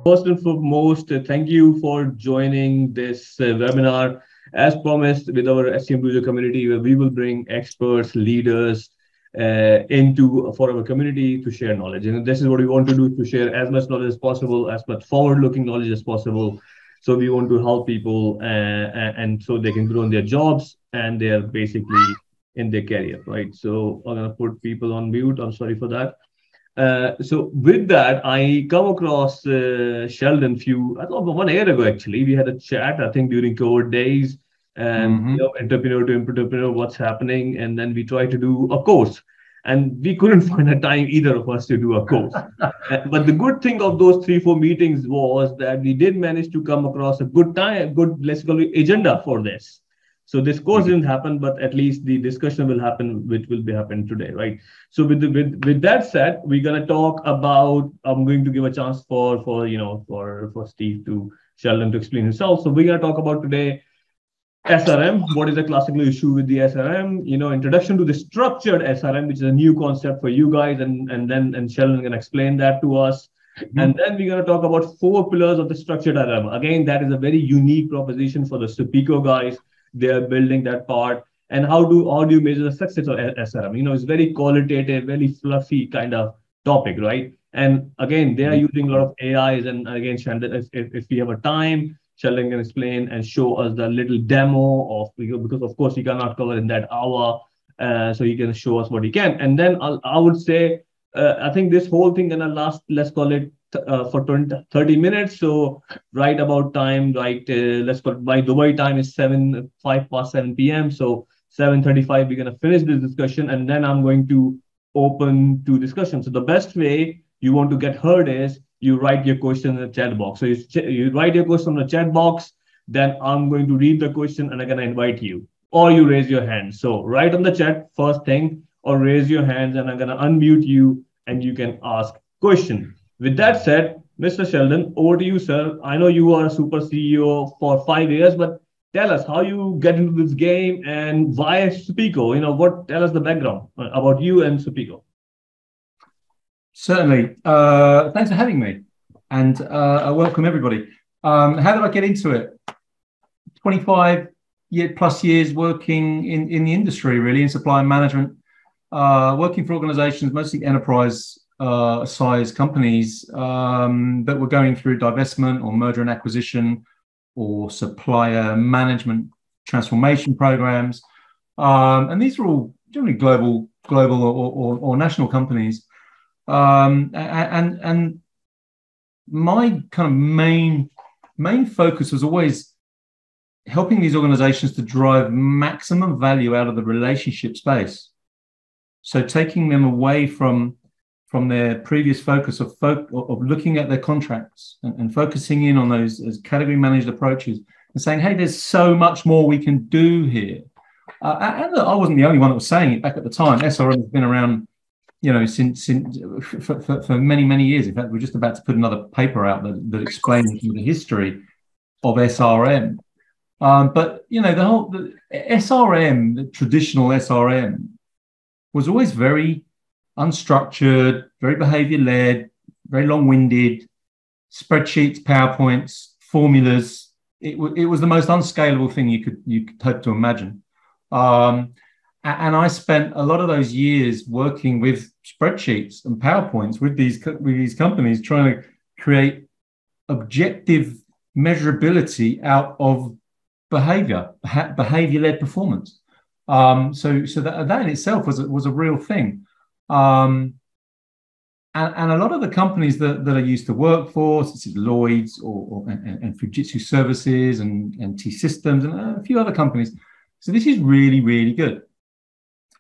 First and foremost, thank you for joining this webinar. As promised, with our SCMDOJO community, where we will bring experts, leaders for our community to share knowledge. And this is what we want to do, to share as much knowledge as possible, as much forward-looking knowledge as possible. So we want to help people and so they can grow in their jobs and they're basically in their career, right? So I'm going to put people on mute. I'm sorry for that. So with that, I come across Sheldon I thought 1 year ago, actually. We had a chat, I think, during COVID days, and entrepreneur to entrepreneur, what's happening. And then we tried to do a course, and we couldn't find a time, either of us, to do a course. But the good thing of those 3-4 meetings was that we did manage to come across a good, let's call it, agenda for this. So this course didn't happen, but at least the discussion will happen, which will be happening today, right? So with that said, we're gonna talk about. I'm going to give a chance for Steve Sheldon to explain himself. So we're gonna talk about today SRM. What is the classical issue with the SRM? Introduction to the structured SRM, which is a new concept for you guys, and Sheldon can explain that to us. And then we're gonna talk about 4 pillars of the structured SRM. Again, that is a very unique proposition for the Suppeco guys. They are building that part. And how do you measure the success of SRM? It's very qualitative, very fluffy kind of topic, right? And again, they are using a lot of AIs. And again, Sheldon, if we have a time, Sheldon can explain and show us the little demo of, because of course he cannot cover in that hour. So he can show us what he can. And then I would say, I think this whole thing gonna last, let's call it for 30 minutes. So right about time, right, let's call it, by Dubai time is 5:07 p.m. So 7:35, we're gonna finish this discussion, and then I'm going to open to discussion. So the best way you want to get heard is you write your question in the chat box. So you write your question in the chat box, then I'm going to read the question and I'm gonna invite you, or you raise your hand. So write on the chat first thing, or raise your hands, and I'm gonna unmute you and you can ask question. With that said, Mr. Sheldon, over to you, sir. I know you are a super CEO for 5 years, but tell us how you get into this game and why Suppeco. Tell us the background about you and Suppeco. Certainly. Thanks for having me, and I welcome everybody. How did I get into it? 25 plus years working in the industry, really, in supply management, working for organizations, mostly enterprise size companies that were going through divestment or merger and acquisition or supplier management transformation programs. And these are all generally global or national companies. And my kind of main focus was always helping these organizations to drive maximum value out of the relationship space. So taking them away from their previous focus of looking at their contracts and focusing in on those as category managed approaches and saying, hey, there's so much more we can do here. And I wasn't the only one that was saying it back at the time. SRM has been around, since for many, many years. In fact, we're just about to put another paper out that explains the history of SRM. But the SRM, the traditional SRM, was always very unstructured, very behavior-led, very long-winded, spreadsheets, PowerPoints, formulas. It was the most unscalable thing you could hope to imagine. And I spent a lot of those years working with spreadsheets and PowerPoints with these companies, trying to create objective measurability out of behavior-led performance. So that in itself was a real thing. And a lot of the companies that I used to work for, such as Lloyd's and Fujitsu Services and T-Systems and a few other companies. So this is really, really good.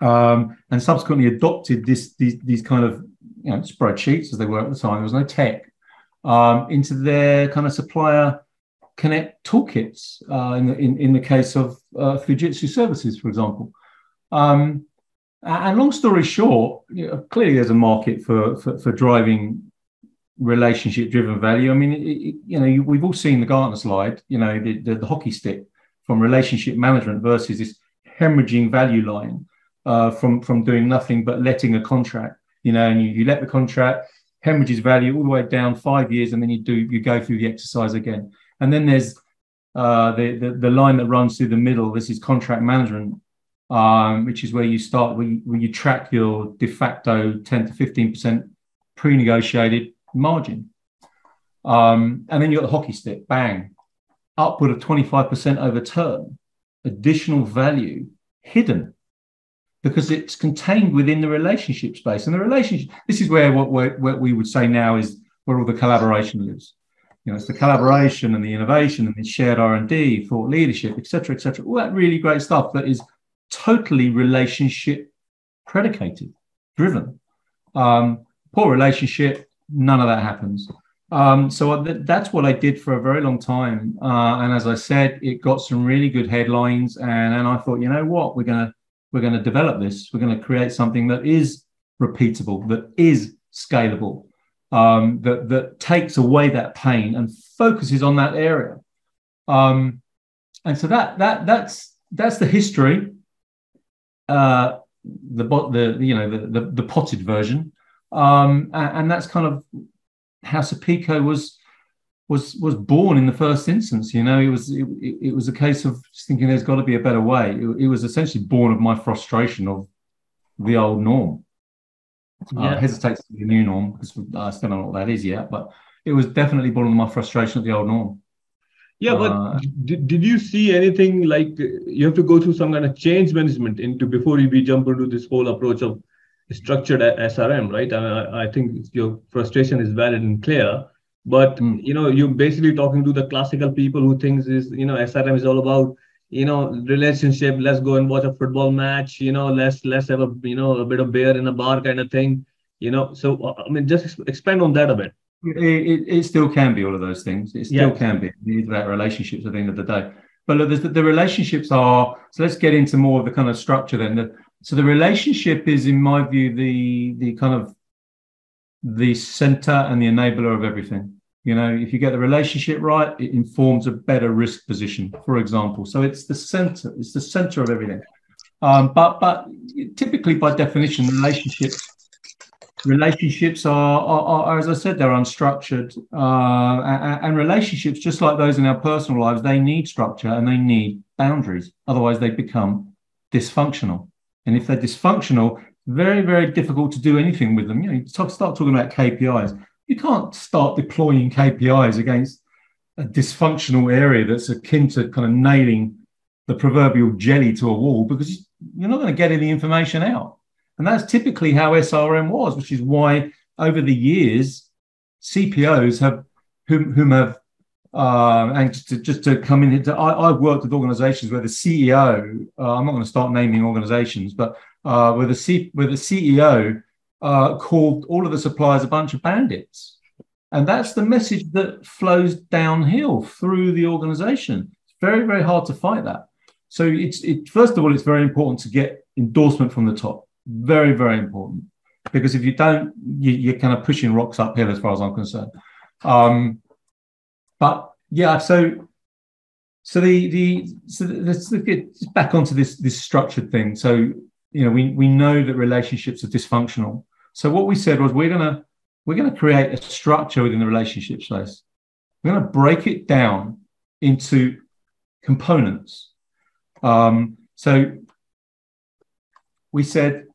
And subsequently adopted these kind of spreadsheets, as they were at the time. There was no tech, into their kind of supplier connect toolkits. In the case of Fujitsu Services, for example. And long story short, clearly there's a market for driving relationship-driven value. I mean, we've all seen the Gartner slide. The hockey stick from relationship management versus this hemorrhaging value line from doing nothing but letting a contract. And you let the contract, hemorrhages value all the way down 5 years, and then you go through the exercise again. And then there's the line that runs through the middle. This is contract management, which is where you start, where you track your de facto 10 to 15% pre-negotiated margin. And then you got the hockey stick, bang, upward of 25% over term, additional value hidden, because it's contained within the relationship space. And the relationship, this is where what we would say now is where all the collaboration lives. It's the collaboration and the innovation and the shared R&D, thought leadership, et cetera, all that really great stuff that is totally relationship predicated, driven. Poor relationship, none of that happens. So that's what I did for a very long time. And as I said, it got some really good headlines. And I thought, you know what, we're going to develop this. We're going to create something that is repeatable, that is scalable, that takes away that pain and focuses on that area. And so that's the history, the potted version, and that's kind of how Suppeco was born in the first instance. It was a case of just thinking there's got to be a better way. It was essentially born of my frustration of the old norm. I hesitate to be the new norm because I still don't know what that is yet, but it was definitely born of my frustration of the old norm. Yeah, but did you see anything like you have to go through some kind of change management before we jump into this whole approach of structured SRM, right? I think your frustration is valid and clear, but you're basically talking to the classical people who thinks SRM is all about relationship. Let's go and watch a football match. Let's have a bit of beer in a bar kind of thing. So I mean, just expand on that a bit. It still can be all of those things. It still can be. It's about relationships at the end of the day. But look, the relationships are. So let's get into more of the kind of structure then. So the relationship is, in my view, the kind of the center and the enabler of everything. If you get the relationship right, it informs a better risk position, for example. So it's the center. It's the center of everything. But typically, by definition, relationships are, as I said, they're unstructured. And relationships, just like those in our personal lives, they need structure and they need boundaries. Otherwise, they become dysfunctional. And if they're dysfunctional, very, very difficult to do anything with them. You start talking about KPIs. You can't start deploying KPIs against a dysfunctional area that's akin to kind of nailing the proverbial jelly to a wall, because you're not going to get any information out. And that's typically how SRM was, which is why over the years, CPOs and just to come in, I've worked with organizations where the CEO, I'm not going to start naming organizations, but where the CEO called all of the suppliers a bunch of bandits. And that's the message that flows downhill through the organization. It's very, very hard to fight that. So first of all, it's very important to get endorsement from the top. Very, very important. Because if you don't, you're kind of pushing rocks uphill as far as I'm concerned. But yeah, so let's get back onto this structured thing. So we know that relationships are dysfunctional. So what we said was we're gonna create a structure within the relationship space. We're gonna break it down into components. So we said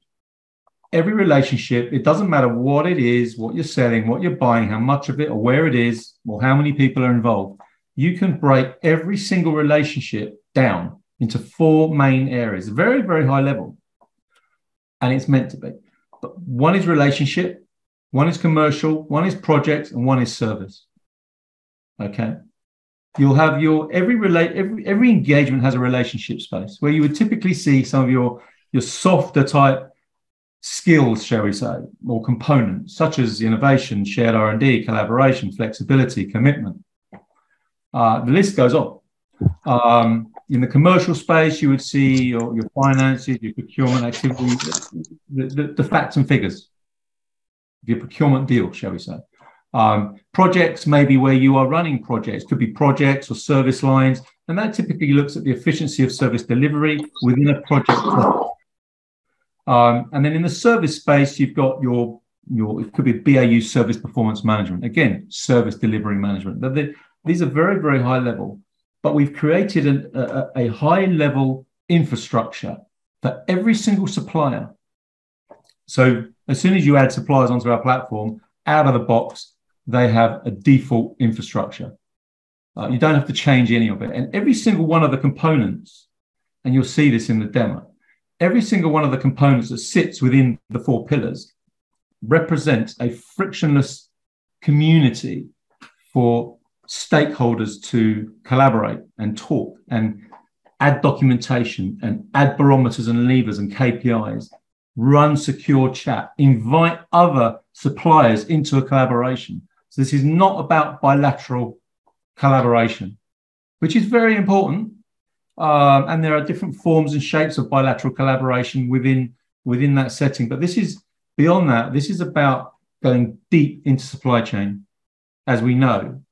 every relationship, it doesn't matter what it is, what you're selling, what you're buying, how much of it, or where it is, or how many people are involved. You can break every single relationship down into 4 main areas, very, very high level. And it's meant to be. But one is relationship, one is commercial, one is project, and one is service. Okay. You'll have every engagement has a relationship space where you would typically see some of your softer type skills, shall we say, or components, such as innovation, shared R&D, collaboration, flexibility, commitment. The list goes on. In the commercial space, you would see your finances, your procurement activities, the facts and figures of your procurement deal, shall we say. Projects may be where you are running projects, could be projects or service lines, and that typically looks at the efficiency of service delivery within a project. And then in the service space, you've got your it could be BAU service performance management, again, service delivery management. These are very, very high level, but we've created a high level infrastructure for every single supplier. So as soon as you add suppliers onto our platform, out of the box, they have a default infrastructure. You don't have to change any of it. And every single one of the components, and you'll see this in the demo, every single one of the components that sits within the 4 pillars represents a frictionless community for stakeholders to collaborate and talk and add documentation and add barometers and levers and KPIs, run secure chat, invite other suppliers into a collaboration. So this is not about bilateral collaboration, which is very important. And there are different forms and shapes of bilateral collaboration within that setting. But this is beyond that. This is about going deep into supply chain, as we know.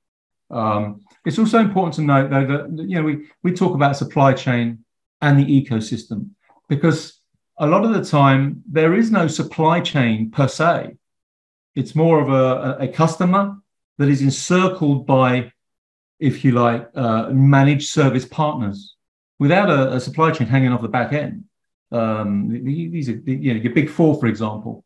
It's also important to note, though, that we talk about supply chain and the ecosystem, because a lot of the time there is no supply chain per se. It's more of a customer that is encircled by, if you like, managed service partners, without a supply chain hanging off the back end. These are your big 4, for example.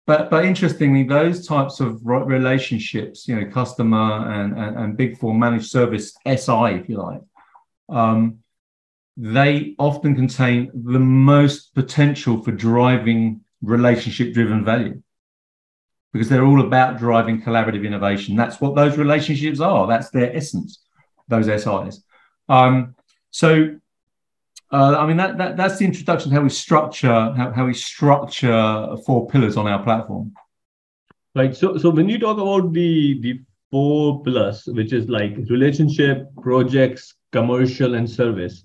But interestingly, those types of relationships, customer and big 4 managed service SI, if you like, they often contain the most potential for driving relationship-driven value, because they're all about driving collaborative innovation. That's what those relationships are. That's their essence, those SIs. That's the introduction to how we structure 4 pillars on our platform. Right. So when you talk about the 4 pillars, which is like relationship, projects, commercial, and service,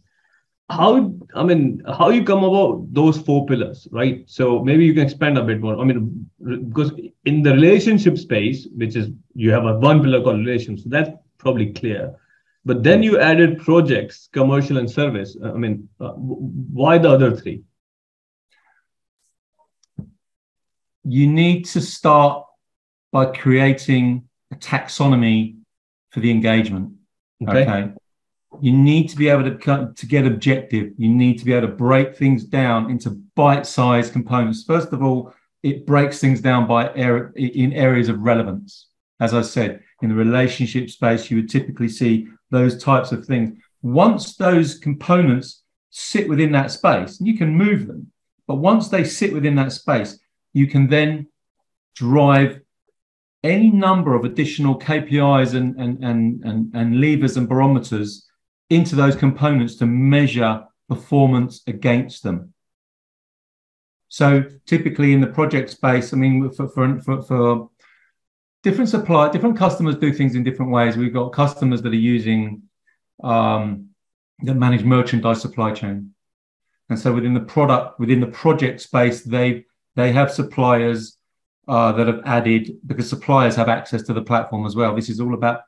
how you come about those 4 pillars, right? So maybe you can expand a bit more. Because in the relationship space, which is, you have a 1 pillar called relations, so that's probably clear. But then you added projects, commercial, and service. Why the other 3? You need to start by creating a taxonomy for the engagement. Okay. You need to be able to get objective. You need to be able to break things down into bite-sized components. First of all, it breaks things down in areas of relevance. As I said, in the relationship space, you would typically see those types of things. Once those components sit within that space, you can move them. But once they sit within that space, you can then drive any number of additional KPIs and levers and barometers into those components to measure performance against them. So typically in the project space, for different customers do things in different ways. We've got customers that are using that manage merchandise supply chain, and so within the project space, they have suppliers that have added, because suppliers have access to the platform as well. This is all about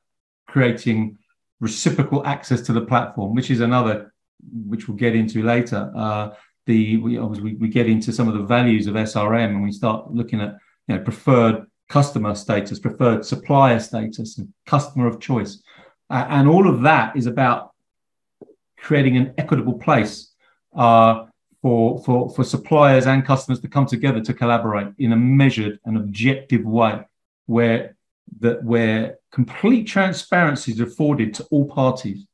creating reciprocal access to the platform, which is another, which we'll get into later. We get into some of the values of SRM, and we start looking at preferred customer status, preferred supplier status, and customer of choice. And all of that is about creating an equitable place for suppliers and customers to come together to collaborate in a measured and objective way, where complete transparency is afforded to all parties.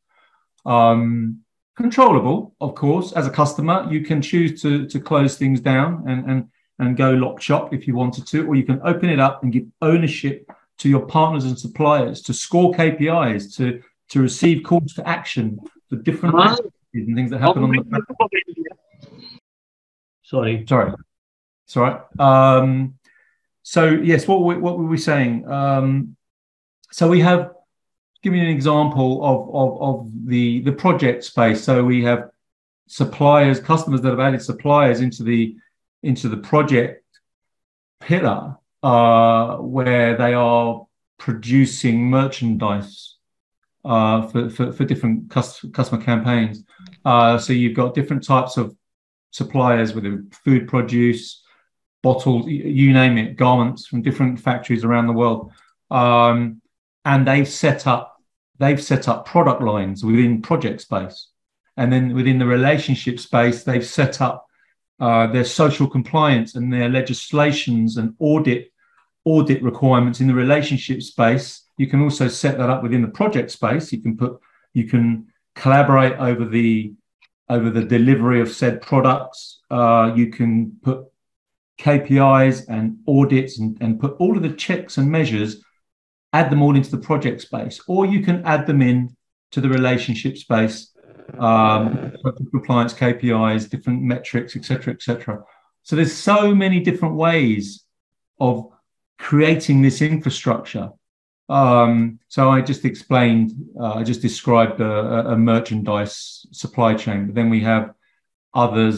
Controllable, of course. As a customer, you can choose to close things down and go lock shop if you wanted to, or you can open it up and give ownership to your partners and suppliers to score KPIs, to receive calls to action for different activities and things that happen on the platform. Sorry. It's all right. So yes, what were we saying? So we have, give you an example of the project space. So we have suppliers, customers that have added suppliers into the project pillar, where they are producing merchandise for different customer campaigns. So you've got different types of suppliers, whether food produce, bottles, you name it, garments from different factories around the world. And they've set up product lines within project space. And then within the relationship space, they've set up their social compliance and their legislations and audit requirements in the relationship space. You can also set that up within the project space. You can collaborate over the delivery of said products. You can put KPIs and audits and put all of the checks and measures, add them all into the project space, or you can add them in to the relationship space, compliance KPIs, different metrics, etc., etc. So there's so many different ways of creating this infrastructure. So I just explained, I just described a merchandise supply chain, but then we have other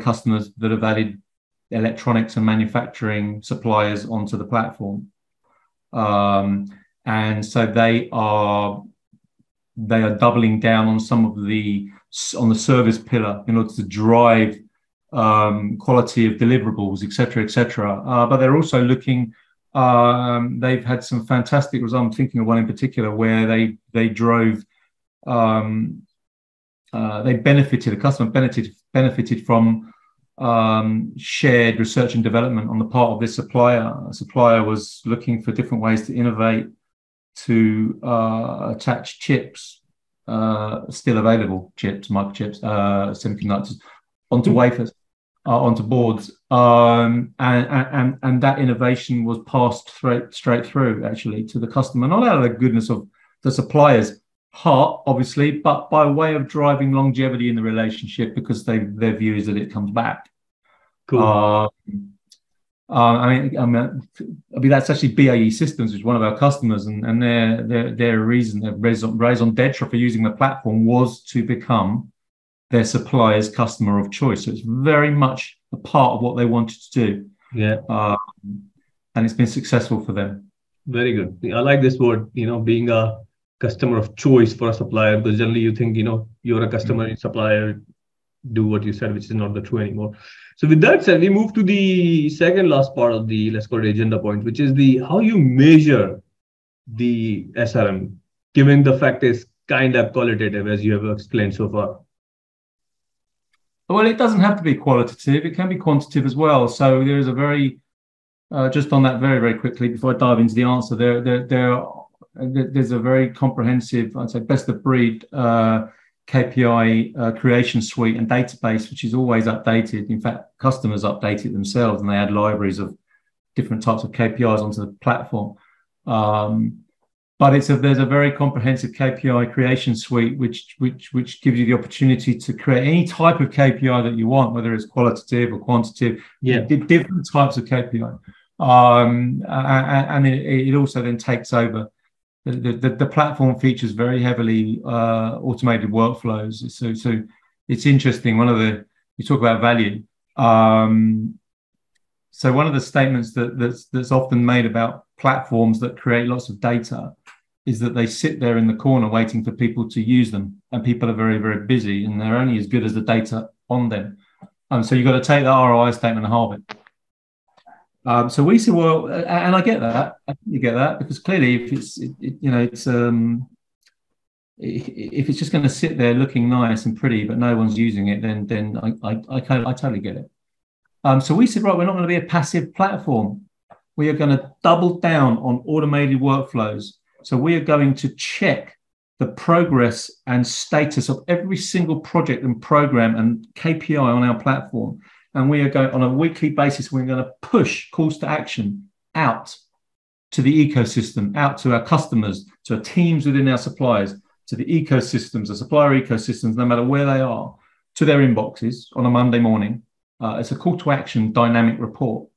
customers that have added electronics and manufacturing suppliers onto the platform. And so they are doubling down on on the service pillar in order to drive quality of deliverables, etc., etc. But they're also looking. They've had some fantastic results. I'm thinking of one in particular where they drove. The customer benefited from shared research and development on the part of this supplier. A supplier was looking for different ways to innovate to attach chips, still available chips, microchips, semiconductors, onto wafers, onto boards, and that innovation was passed straight through actually to the customer, not out of the goodness of the supplier's heart, obviously, but by way of driving longevity in the relationship, because their view is that it comes back. Cool. I mean, that's actually BAE Systems, which is one of our customers, and their reason, their raison d'etre for using the platform was to become their supplier's customer of choice. So it's very much a part of what they wanted to do. Yeah. And it's been successful for them. Very good. I like this word, being a customer of choice for a supplier, because generally you think, you're a customer and supplier, do what you said, which is not the true anymore. So with that said, we move to the second last part of the, let's call it agenda point, which is how you measure the SRM, given the fact it's kind of qualitative, as you have explained so far. Well, it doesn't have to be qualitative. It can be quantitative as well. So there is a very, just on that very, very quickly, before I dive into the answer, there's a very comprehensive, I'd say, best of breed KPI creation suite and database, which is always updated. In fact, customers update it themselves and they add libraries of different types of KPIs onto the platform. But there's a very comprehensive KPI creation suite, which gives you the opportunity to create any type of KPI that you want, whether it's qualitative or quantitative, different types of KPI. And it also then takes over. The platform features very heavily automated workflows. So it's interesting. You talk about value. So one of the statements that's often made about platforms that create lots of data is that they sit there in the corner waiting for people to use them, and people are very, very busy, and they're only as good as the data on them. So you've got to take the ROI statement and halve it. So we said, well, and I get that. You get that, because clearly, if it's just going to sit there looking nice and pretty, but no one's using it, then I totally get it. So we said, right, we're not going to be a passive platform. We are going to double down on automated workflows. So we are going to check the progress and status of every single project and program and KPI on our platform. And we are going on a weekly basis, we're going to push calls to action out to the ecosystem, out to our customers, to our teams within our suppliers, to the ecosystems, the supplier ecosystems, no matter where they are, to their inboxes on a Monday morning. It's a call to action dynamic report,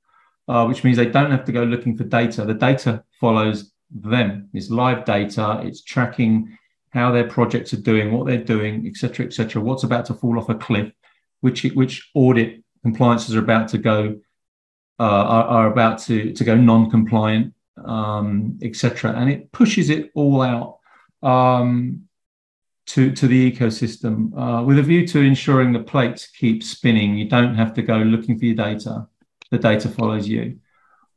which means they don't have to go looking for data. The data follows them. It's live data. It's tracking how their projects are doing, what they're doing, et cetera, what's about to fall off a cliff, which audit compliances are about to go, are about to go non-compliant, etc. And it pushes it all out to the ecosystem with a view to ensuring the plates keep spinning. You don't have to go looking for your data. the data follows you.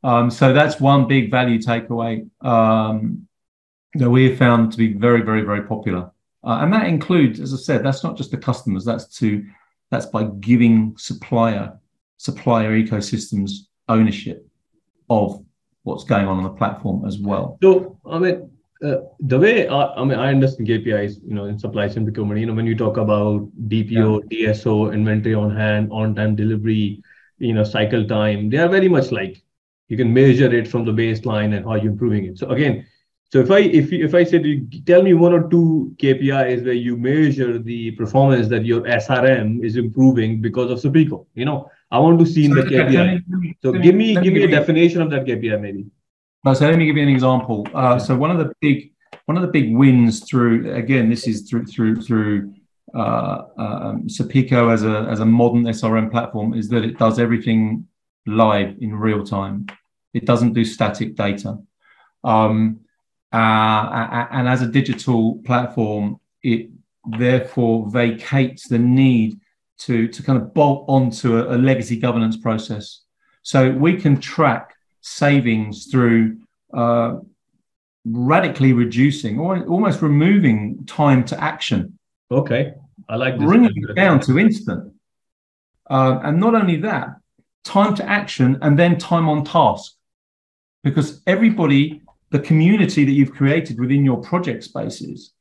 So that's one big value takeaway that we have found to be very, very, very popular. And that includes, as I said, that's not just the customers, that's by giving supplier ecosystems ownership of what's going on the platform as well. So, I mean, the way I understand KPIs, in supply chain procurement, when you talk about DPO, DSO, inventory on hand, on-time delivery, cycle time, they are very much like you can measure it from the baseline and how you're improving it. So again, if I said, tell me one or two KPIs where you measure the performance that your SRM is improving because of Suppeco, I want to see in the KPI. So give me a definition of that KPI maybe. So let me give you an example. So one of the big wins through, again, this is through Suppeco as a modern SRM platform, is that it does everything live in real time. It doesn't do static data. And as a digital platform, it therefore vacates the need to kind of bolt onto a legacy governance process. So we can track savings through radically reducing or almost removing time to action. Okay, I like this. Bringing it down to instant. And not only that, time to action and then time on task. Because everybody, the community that you've created within your project spaces,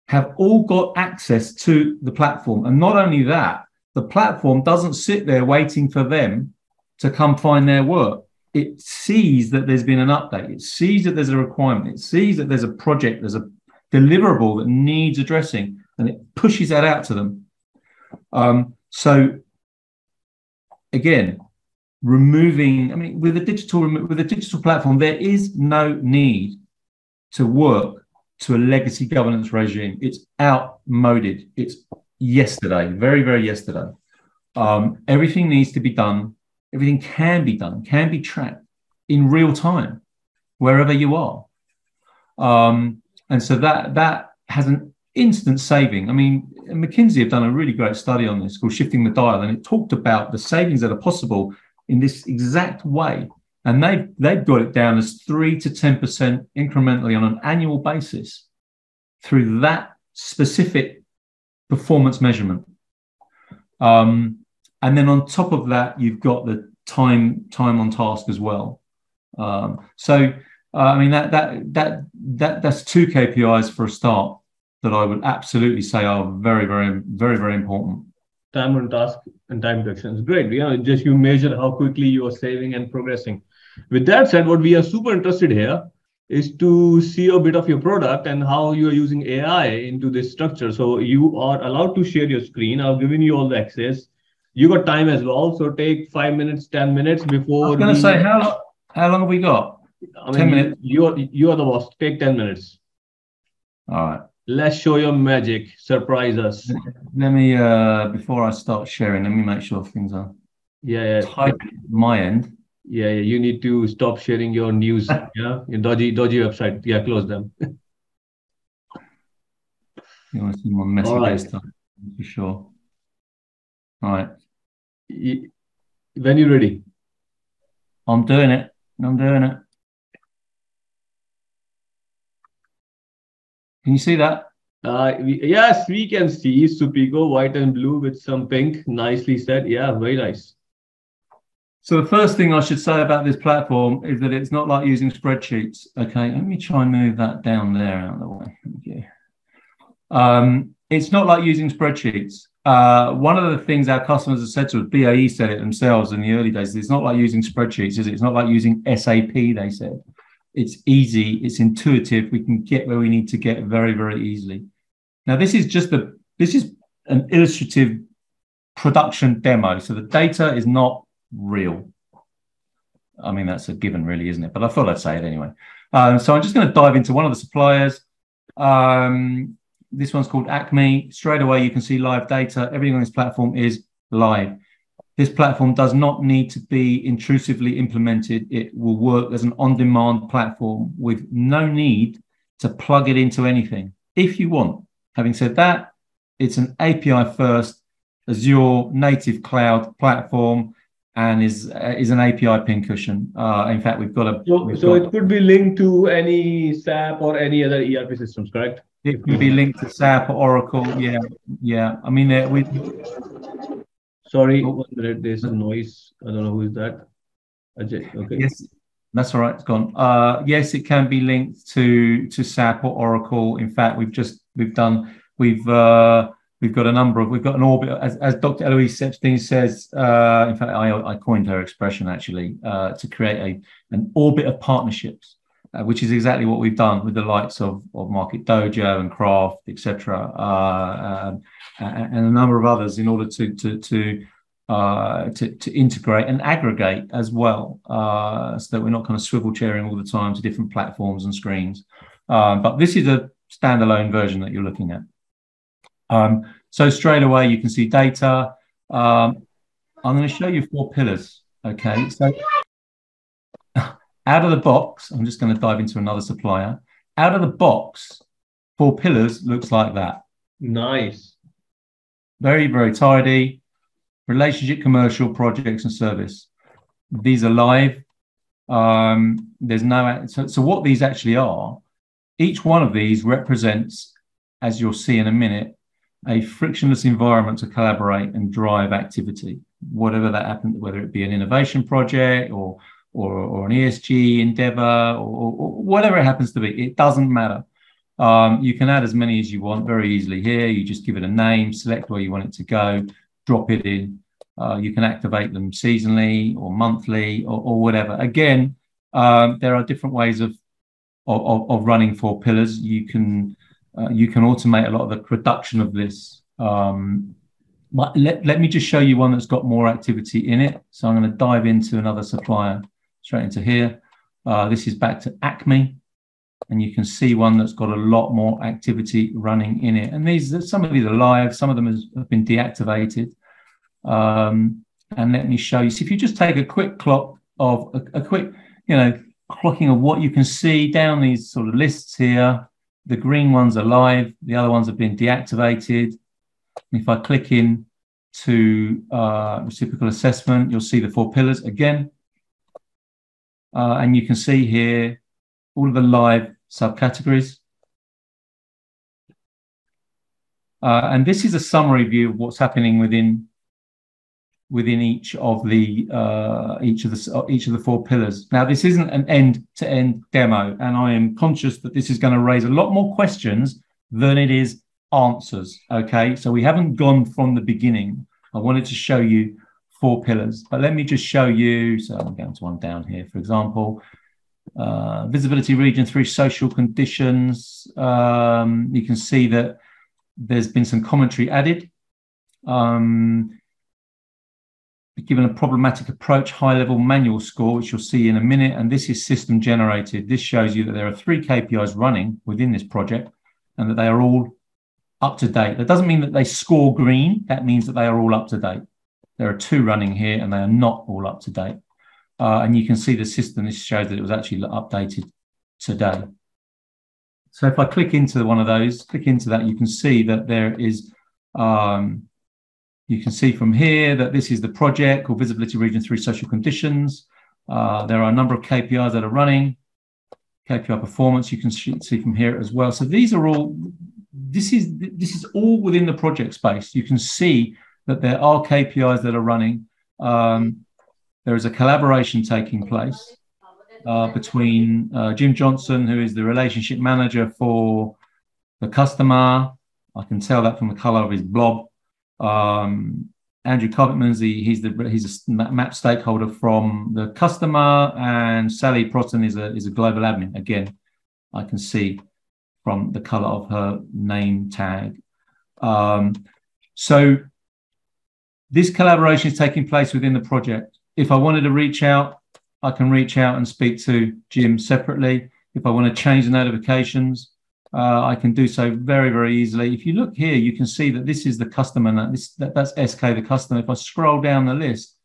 have all got access to the platform. And not only that, the platform doesn't sit there waiting for them to come find their work. It sees that there's been an update. It sees that there's a requirement. It sees that there's a project, there's a deliverable that needs addressing, and it pushes that out to them. So again, removing, with a digital platform, there is no need to work to a legacy governance regime. It's outmoded. It's yesterday, very, very yesterday. Everything needs to be done. Everything can be done, can be tracked in real time, wherever you are. And so that has an instant saving. McKinsey have done a really great study on this called Shifting the Dial, and it talked about the savings that are possible in this exact way. And they've got it down as 3 to 10% incrementally on an annual basis through that specific performance measurement. And then on top of that, you've got the time on task as well. That's 2 KPIs for a start that I would absolutely say are very, very, very, very important. Time on task and time to action is great. Just you measure how quickly you are saving and progressing. With that said, what we are super interested here is to see a bit of your product and how you are using AI into this structure. So you are allowed to share your screen. I've given you all the access. You got time as well. So take 5 minutes, 10 minutes before. I was going to say, how long have we got? 10 minutes. You are the boss. Take 10 minutes. All right. Let's show your magic. Surprise us. Let me, before I start sharing, let me make sure things are tight at my end. Yeah, you need to stop sharing your news. Your dodgy website. Yeah, close them. You want to see more messages this time, for sure. All right. When you're ready. I'm doing it. Can you see that? Yes, we can see Suppeco, white and blue with some pink. Nicely said. Yeah, very nice. So the first thing I should say about this platform is that it's not like using spreadsheets. Okay, let me try and move that down there out of the way. Thank you. It's not like using spreadsheets. One of the things our customers have said to us, BAE said it themselves in the early days, it's not like using spreadsheets, is it? It's not like using SAP, they said. It's easy, it's intuitive, we can get where we need to get very, very easily. Now, this is an illustrative production demo. So the data is not real. That's a given, really, isn't it? But I thought I'd say it anyway. So I'm just going to dive into one of the suppliers. This one's called 𝐦𝐤𝐤. Straight away, you can see live data. Everything on this platform is live. This platform does not need to be intrusively implemented. It will work as an on-demand platform with no need to plug it into anything if you want. Having said that, it's an API-first Azure native cloud platform. and is an API pincushion. In fact, we've got a so it could be linked to any SAP or any other ERP systems, correct? It could be linked to SAP or Oracle. Yeah. I mean, we. Sorry, 1 minute. There's some noise. I don't know who is that. Ajay. Okay. Yes, that's all right. It's gone. Yes, it can be linked to SAP or Oracle. In fact, we've got a number of, we've got an orbit, as Dr. 𝐦𝐤𝐤𝐬 says, in fact, I coined her expression actually, to create an orbit of partnerships, which is exactly what we've done with the likes of MarketDojo and Craft, etc., and a number of others in order to integrate and aggregate as well, so that we're not kind of swivel chairing all the time to different platforms and screens. But this is a standalone version that you're looking at. So straight away, you can see data. I'm going to show you 4 pillars. Okay, so out of the box, I'm just going to dive into another supplier. Out of the box, 4 pillars looks like that. Nice. Very, very tidy. Relationship, commercial, projects, and service. These are live. There's no, so what these actually are, each one of these represents, as you'll see in a minute, a frictionless environment to collaborate and drive activity, whatever that happens, whether it be an innovation project or an ESG endeavor or whatever it happens to be. It doesn't matter. You can add as many as you want very easily here. You just give it a name, select where you want it to go, drop it in. You can activate them seasonally or monthly or whatever. Again, there are different ways of running 4 pillars. You can automate a lot of the production of this. But let me just show you one that's got more activity in it. So I'm going to dive into another supplier straight into here. This is back to Acme, and you can see one that's got a lot more activity running in it. And some of these are live, some of them have been deactivated. And let me show you. So if you just take a quick clock of a quick, clocking of what you can see down these sort of lists here. The green ones are live, the other ones have been deactivated. And if I click in to reciprocal assessment, you'll see the 4 pillars again. And you can see here all of the live subcategories. And this is a summary view of what's happening within each of the 4 pillars. Now, this isn't an end-to-end demo, and I am conscious that this is going to raise a lot more questions than it is answers. Okay, so we haven't gone from the beginning. I wanted to show you 4 pillars, but let me just show you. So I'm going to one down here, for example, visibility region 3 social conditions. You can see that there's been some commentary added. Given a problematic approach, high-level manual score, which you'll see in a minute, and this is system generated. This shows you that there are 3 KPIs running within this project and that they are all up to date. That doesn't mean that they score green. That means that they are all up to date. There are 2 running here and they are not all up to date. And you can see the system. This shows that it was actually updated today. So if I click into one of those, click into that, you can see that there is... you can see from here that this is the project called Visibility Region 3 Social Conditions. There are a number of KPIs that are running. KPI performance, you can see from here as well. So these are all, this is all within the project space. You can see that there are KPIs that are running. There is a collaboration taking place between Jim Johnson, who is the relationship manager for the customer. I can tell that from the color of his blob. Andrew Carpetman's he's a map stakeholder from the customer, and Sally Proton is a global admin. Again, I can see from the color of her name tag. So this collaboration is taking place within the project. If I wanted to reach out, I can reach out and speak to Jim separately. If I want to change the notifications, I can do so very, very easily. If you look here, you can see that this is the customer. That's SK, the customer. If I scroll down the list,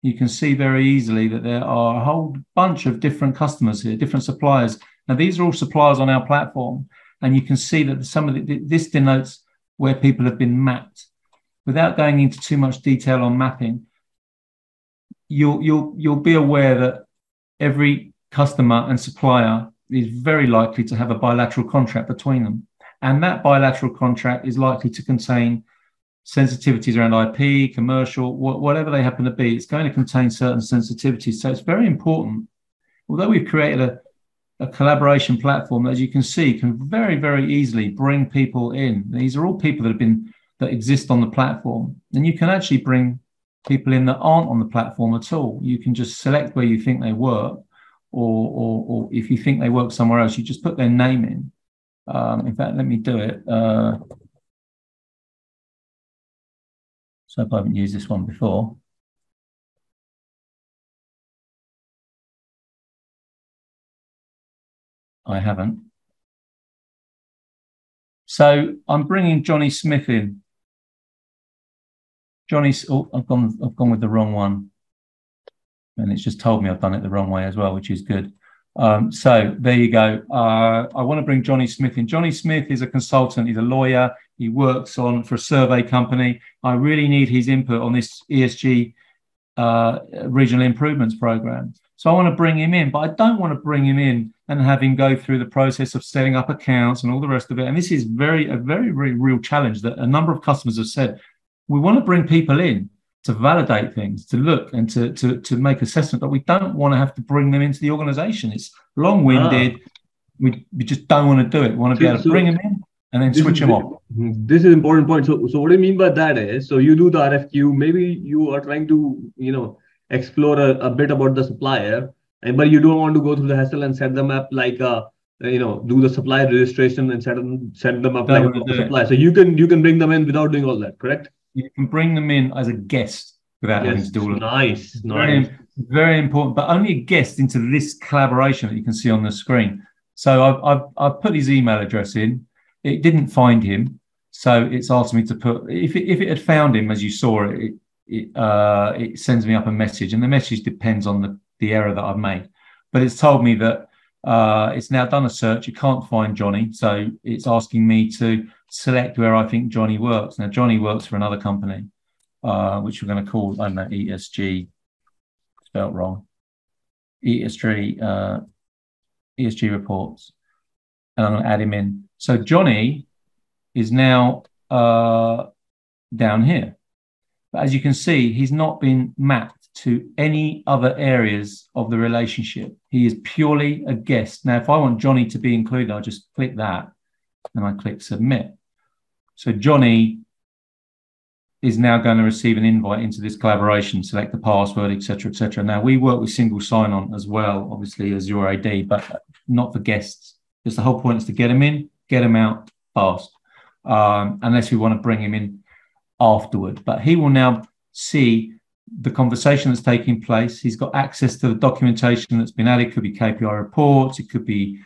you can see very easily that there are a whole bunch of different customers here, different suppliers. Now, these are all suppliers on our platform, and you can see that some of this denotes where people have been mapped. Without going into too much detail on mapping, you'll be aware that every customer and supplier is very likely to have a bilateral contract between them. And that bilateral contract is likely to contain sensitivities around IP, commercial, whatever they happen to be. It's going to contain certain sensitivities. So it's very important. Although we've created a collaboration platform that, as you can see, can very, very easily bring people in. These are all people that exist on the platform. And you can actually bring people in that aren't on the platform at all. You can just select where you think they work, or if you think they work somewhere else, you just put their name in. In fact, let me do it. So if I haven't used this one before. I haven't. So I'm bringing Johnny Smith in. I've gone with the wrong one. And it's just told me I've done it the wrong way as well, which is good. So there you go. I want to bring Johnny Smith in. Johnny Smith is a consultant. He's a lawyer. He works for a survey company. I really need his input on this ESG regional improvements program. So I want to bring him in, but I don't want to bring him in and have him go through the process of setting up accounts and all the rest of it. And this is a very, very real challenge that a number of customers have said. We want to bring people in to validate things, to look and to make assessment, but we don't want to have to bring them into the organization. It's long-winded. We just don't want to do it. We want to be able to bring them in and then switch them off. This is an important point. So what I mean by that is, so you do the RFQ, maybe you are trying to, explore a bit about the supplier, but you don't want to go through the hassle and set them up like do the supplier registration and set them up like a supplier. So you can bring them in without doing all that, correct? You can bring them in as a guest without having to do all of that. Nice. Very important, but only a guest into this collaboration that you can see on the screen. So I've put his email address in. It didn't find him, so it's asked me to put. If it had found him, as you saw it sends me up a message, and the message depends on the error that I've made. But it's told me that it's now done a search. You can't find Johnny, so it's asking me to select where I think Johnny works. Now, Johnny works for another company, which we're going to call, I don't know, ESG, spelt wrong, ESG reports. And I'm going to add him in. So Johnny is now down here. But as you can see, he's not been mapped to any other areas of the relationship. He is purely a guest. Now, if I want Johnny to be included, I'll just click that and I click submit. So Johnny is now going to receive an invite into this collaboration, select the password, etc., etc. Now, we work with single sign-on as well, obviously, as your AD, but not for guests. Because the whole point is to get him in, get him out fast, unless we want to bring him in afterward. But he will now see the conversation that's taking place. He's got access to the documentation that's been added. It could be KPI reports. It could be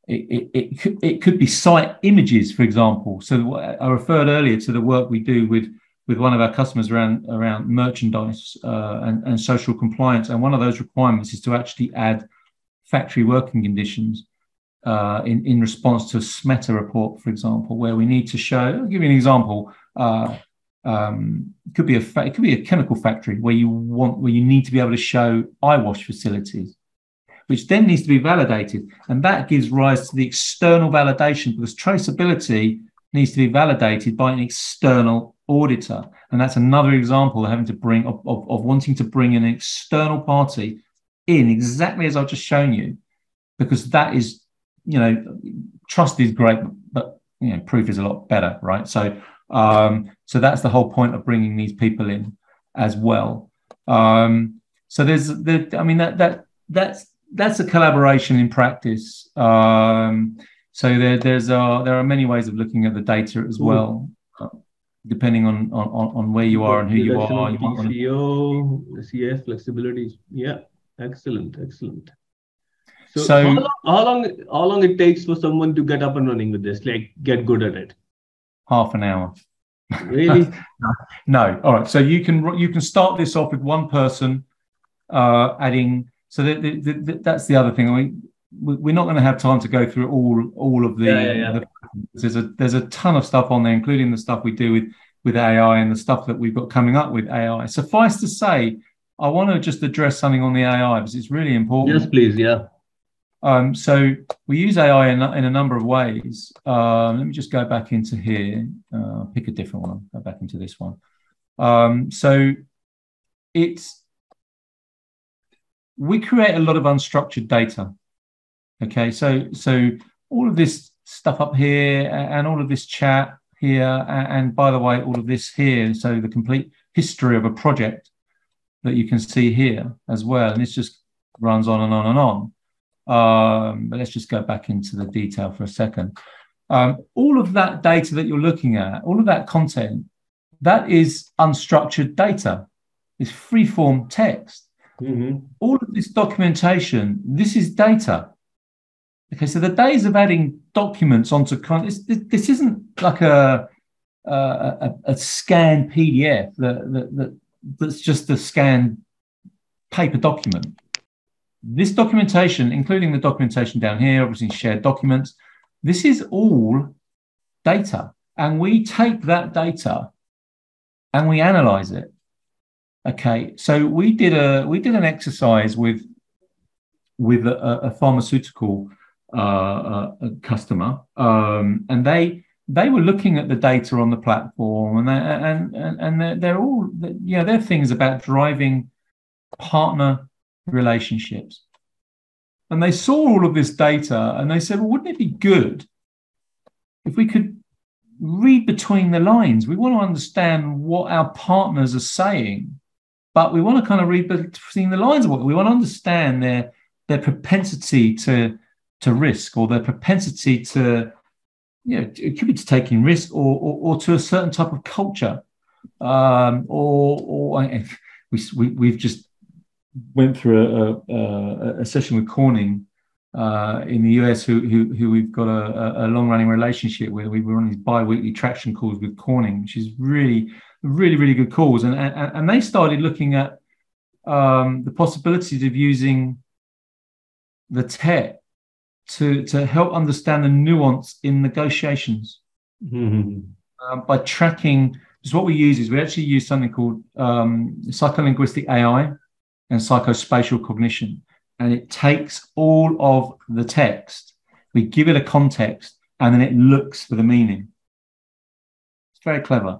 it could be site images, for example. So I referred earlier to the work we do with one of our customers around merchandise and social compliance. And one of those requirements is to actually add factory working conditions in response to a SMETA report, for example, where we need to show. I'll give you an example. It could be a chemical factory where you need to be able to show eye wash facilities, which then needs to be validated, and that gives rise to the external validation, because traceability needs to be validated by an external auditor, and that's another example of having to bring of wanting to bring an external party in exactly as I've just shown you, because that is, trust is great, but proof is a lot better, right? So that's the whole point of bringing these people in as well. So that's a collaboration in practice. So there are many ways of looking at the data as well, depending on where you are and who you are. TCO, CS flexibility. Yeah, excellent. So how long it takes for someone to get up and running with this, like get good at it? Half an hour. Really? No. All right. So you can start this off with one person adding. So that's the other thing. I mean, we're not going to have time to go through all of the. There's a ton of stuff on there, including the stuff we do with AI and the stuff that we've got coming up with AI. Suffice to say, I want to just address something on the AI because it's really important. Yes, please. Yeah. So we use AI in a number of ways. Let me just go back into here, pick a different one, go back into this one. So we create a lot of unstructured data. Okay, so all of this stuff up here and all of this chat here, and by the way, all of this here, so the complete history of a project that you can see here as well, and this just runs on and on and on. But let's just go back into the detail for a second. All of that data that you're looking at, all of that content, that is unstructured data. It's free-form text. Mm-hmm. All of this documentation, this is data. Okay, so the days of adding documents onto this isn't like a scanned PDF that's just a scanned paper document. This documentation, including the documentation down here, obviously shared documents, this is all data, and we take that data and we analyze it. Okay, so we did an exercise with a pharmaceutical customer, and they were looking at the data on the platform, and they're all, you know, they're things about driving partner relationships. And they saw all of this data and they said, well, wouldn't it be good if we could read between the lines? We want to understand what our partners are saying, but we want to kind of read between the lines of what we want to understand their propensity to risk, or their propensity to, you know, it could be to taking risk, or to a certain type of culture. We've just went through a session with Corning in the US, who we've got a long-running relationship with. We were on these bi-weekly traction calls with Corning, which is really good calls. And they started looking at the possibilities of using the tech to help understand the nuance in negotiations. Mm-hmm. By tracking. Because what we use is we actually use something called psycholinguistic AI and psychospatial cognition, and it takes all of the text, we give it a context, and then it looks for the meaning. It's very clever.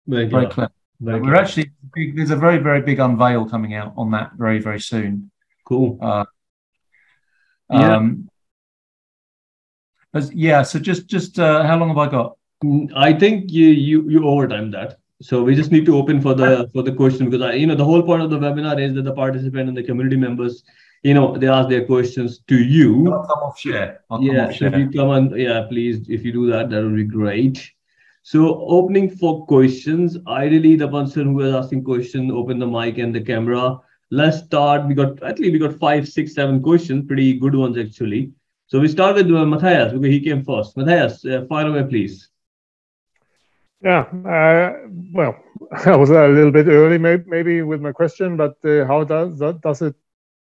Very clever. We're actually, there's a very big unveil coming out on that very soon. Cool. So just how long have I got? I think you overtimed that. So we just need to open for the question, because the whole point of the webinar is that the participant and the community members, they ask their questions to you. I'll come off share. If you come on, please, if you do that, that would be great. So opening for questions, ideally the person who is asking question, open the mic and the camera. Let's start. We got 5, 6, 7 questions, pretty good ones actually. So we start with Matthias, because he came first. Matthias, fire away, please. Yeah, well, I was a little bit early maybe with my question, but how does it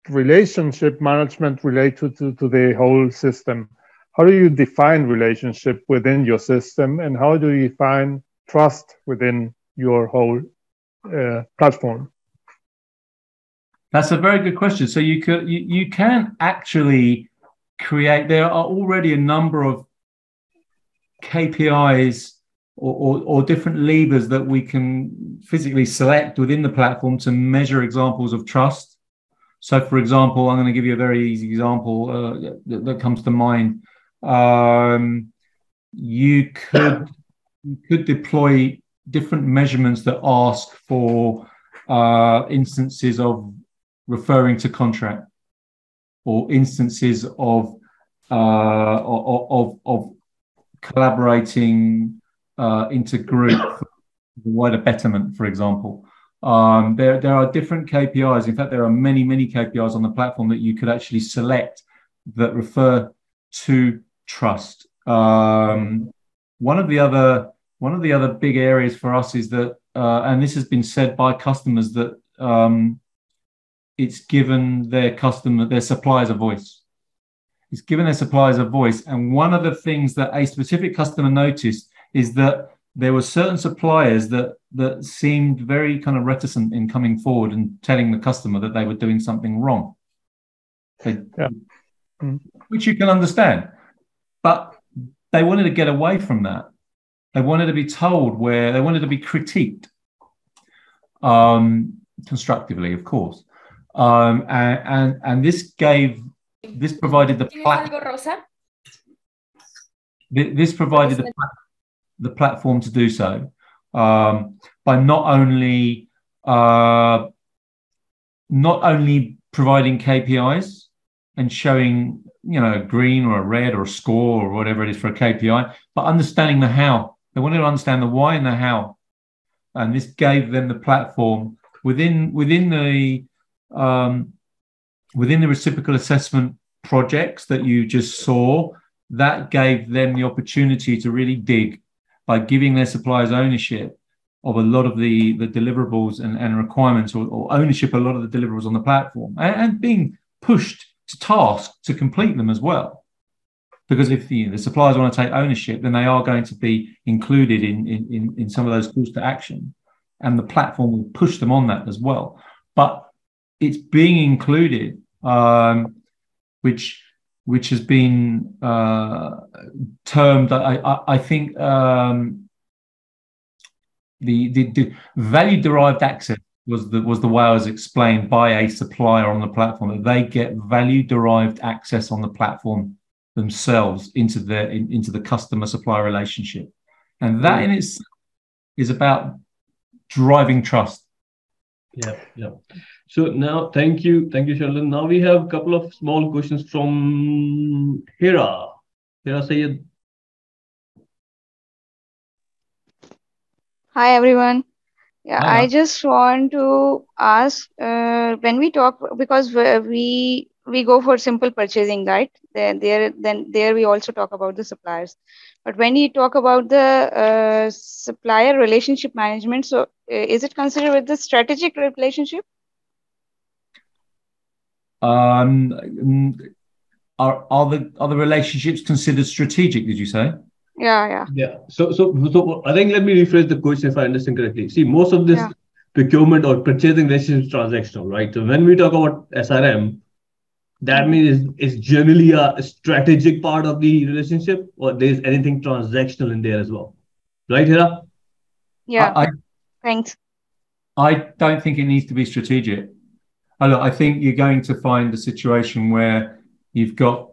relationship management relate to the whole system? How do you define relationship within your system, and how do you define trust within your whole platform? That's a very good question. So you can actually create. There are already a number of KPIs or different levers that we can physically select within the platform to measure examples of trust. So, for example, I'm going to give you a very easy example that comes to mind. You could deploy different measurements that ask for instances of referring to contract, or instances of collaborating intergroup for wider betterment, for example. There are different KPIs. In fact, there are many KPIs on the platform that you could actually select that refer to trust. One of the other big areas for us is that, and this has been said by customers, that it's given their suppliers a voice. It's given their suppliers a voice. And one of the things that a specific customer noticed is that there were certain suppliers that that seemed very kind of reticent in coming forward and telling the customer that they were doing something wrong. Which you can understand. But they wanted to get away from that. They wanted to be told where they wanted to be critiqued, constructively, of course. And this provided the the platform to do so, by not only providing KPIs and showing, you know, a green or a red or a score or whatever it is for a KPI, but understanding the how. They wanted to understand the why and the how, and this gave them the platform within the reciprocal assessment projects that you just saw. That gave them the opportunity to really dig by giving their suppliers ownership of a lot of the deliverables and requirements, or ownership of a lot of the deliverables on the platform, and being pushed to task to complete them as well. Because if the suppliers want to take ownership, then they are going to be included in some of those calls to action, and the platform will push them on that as well. But it's being included, which has been termed, I think, the value derived access was the way I was explained by a supplier on the platform, that they get value derived access on the platform themselves into the customer supplier relationship, and that in itself is about driving trust. Yeah. So now, thank you, Sheldon. Now we have a couple of small questions from Hira Sayed. Hi everyone. Yeah, Hi. I just want to ask, when we talk, because we go for simple purchasing, right? There we also talk about the suppliers. But when you talk about the supplier relationship management, so is it considered with the strategic relationship? Are the relationships considered strategic, did you say? Yeah. So I think, let me rephrase the question if I understand correctly. See, most of this procurement or purchasing relationship is transactional, right? So when we talk about SRM, that means it's generally a strategic part of the relationship, or there's anything transactional in there as well, right, Hira? Yeah. Thanks. I don't think it needs to be strategic. I think you're going to find a situation where you've got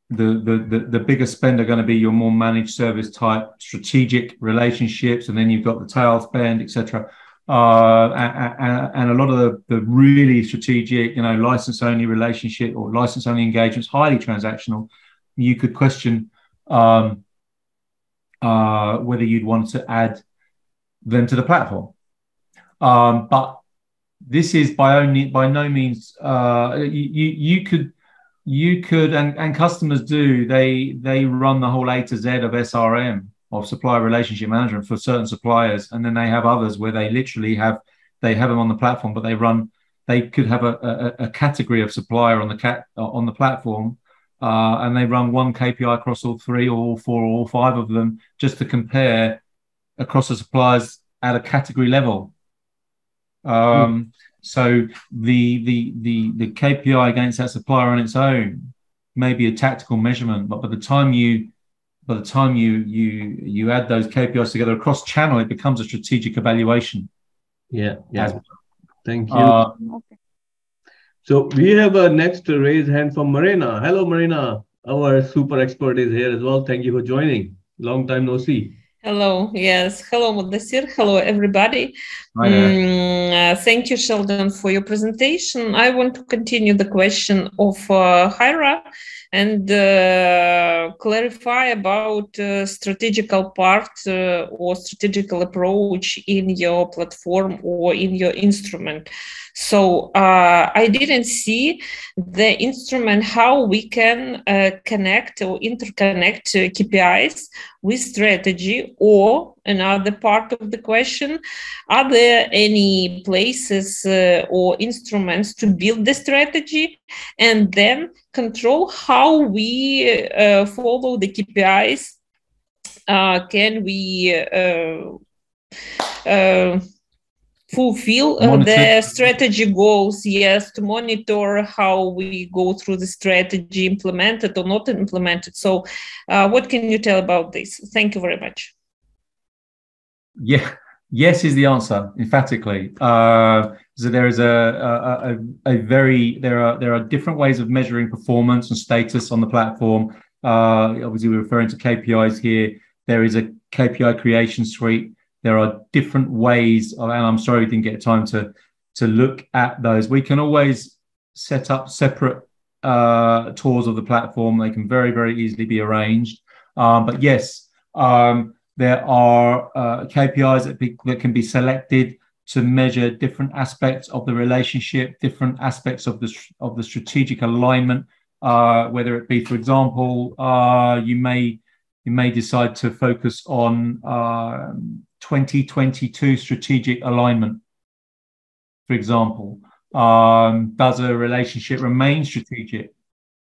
the bigger spend are going to be your more managed service type strategic relationships, and then you've got the tail spend, etc. And a lot of the really strategic, license only relationship or license only engagements, highly transactional. You could question whether you'd want to add them to the platform. But this is by no means you could and customers do, they run the whole A to Z of SRM, of supplier relationship management, for certain suppliers, and then they have others where they literally have them on the platform, but they could have a category of supplier on the platform, and they run one KPI across all three or all four or all five of them, just to compare across the suppliers at a category level. So the KPI against that supplier on its own may be a tactical measurement, but by the time you add those KPIs together across channel, it becomes a strategic evaluation. Yeah. Thank you. Okay. So we have a next raised hand from Marina. Hello, Marina. Our super expert is here as well. Thank you for joining. Long time no see. Hello. Yes. Hello, Muddassir. Hello, everybody. Thank you, Sheldon, for your presentation. I want to continue the question of Hira and clarify about strategical part or strategical approach in your platform or in your instrument. So I didn't see the instrument how we can connect or interconnect KPIs with strategy, or another part of the question, are there any places or instruments to build the strategy and then control how we follow the KPIs? Can we fulfill the strategy goals, yes, to monitor how we go through the strategy, implemented or not implemented. So what can you tell about this? Thank you very much. Yeah, yes is the answer, emphatically. So there is there are different ways of measuring performance and status on the platform. Obviously, we're referring to KPIs here. There is a KPI creation suite. There are different ways, and I'm sorry we didn't get time to look at those. We can always set up separate tours of the platform. They can very, very easily be arranged. But yes, there are KPIs that can be selected to measure different aspects of the relationship, different aspects of the strategic alignment. Whether it be, for example, you may decide to focus on 2022 strategic alignment, for example. Does a relationship remain strategic?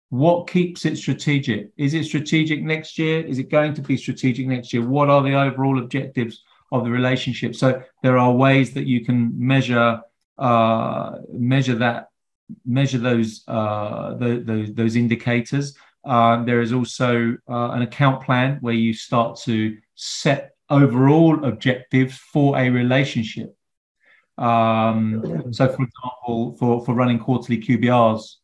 What keeps it strategic? Is it strategic next year? Is it going to be strategic next year? What are the overall objectives of the relationship? So there are ways that you can measure those indicators. There is also an account plan where you start to set overall objectives for a relationship. So, for example, for running quarterly QBRs,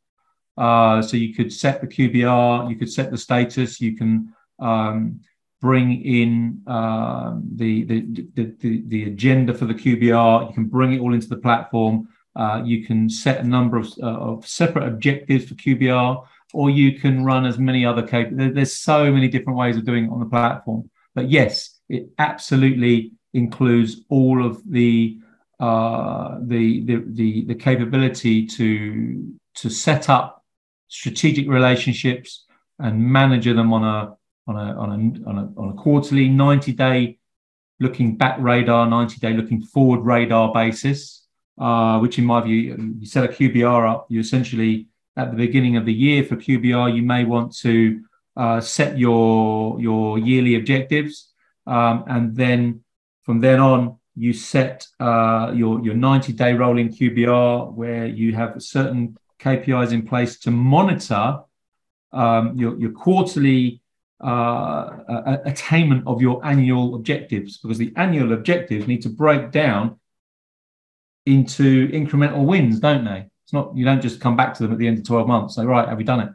so you could set the QBR, you could set the status, you can bring in the agenda for the QBR, you can bring it all into the platform. You can set a number of separate objectives for QBR, or you can run as many other KPIs. There's so many different ways of doing it on the platform. But yes, it absolutely includes all of the capability to set up strategic relationships and manage them on a quarterly, 90-day looking back radar, 90-day looking forward radar basis. Which in my view, you set a QBR up, you essentially, at the beginning of the year for QBR, you may want to set your yearly objectives. And then from then on, you set your 90-day rolling QBR, where you have certain KPIs in place to monitor your quarterly attainment of your annual objectives, because the annual objectives need to break down into incremental wins, don't they? It's not, you don't just come back to them at the end of 12 months, say, right, have we done it?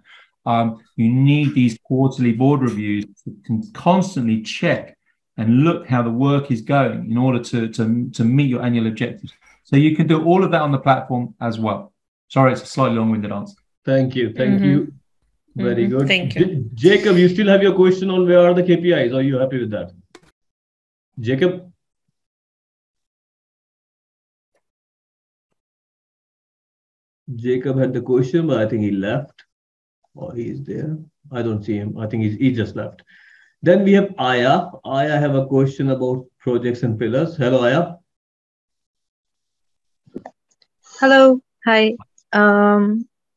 You need these quarterly board reviews to constantly check and look how the work is going in order to meet your annual objectives. So you can do all of that on the platform as well. Sorry, it's a slightly long-winded answer. Thank you. Thank you. Very good. Thank you. Jacob, you still have your question on where are the KPIs? Are you happy with that? Jacob? Jacob had the question, but I think he left. Or he's there. I don't see him. I think he just left. Then we have Aya. Aya have a question about projects and pillars. Hello, Aya. Hello. Hi.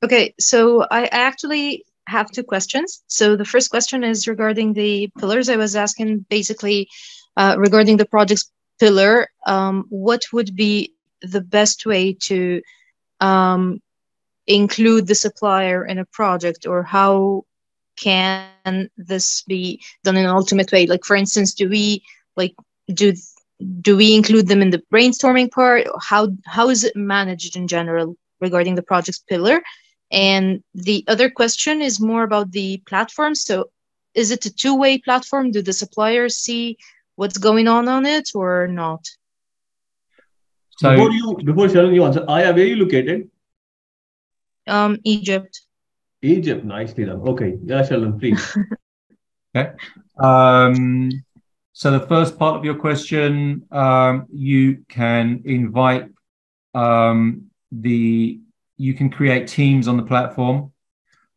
Okay, so I actually have two questions. So the first question is regarding the pillars. I was asking basically regarding the project's pillar, what would be the best way to include the supplier in a project, or how can this be done in an ultimate way? Like, for instance, do we include them in the brainstorming part? How is it managed in general regarding the project's pillar? And the other question is more about the platform. So is it a two-way platform? Do the suppliers see what's going on it or not? So before Sheldon, you answer, Aya, where are you located? Egypt. Egypt, nicely done. Okay, yeah, Sheldon, please. Okay. So the first part of your question, you can invite you can create teams on the platform.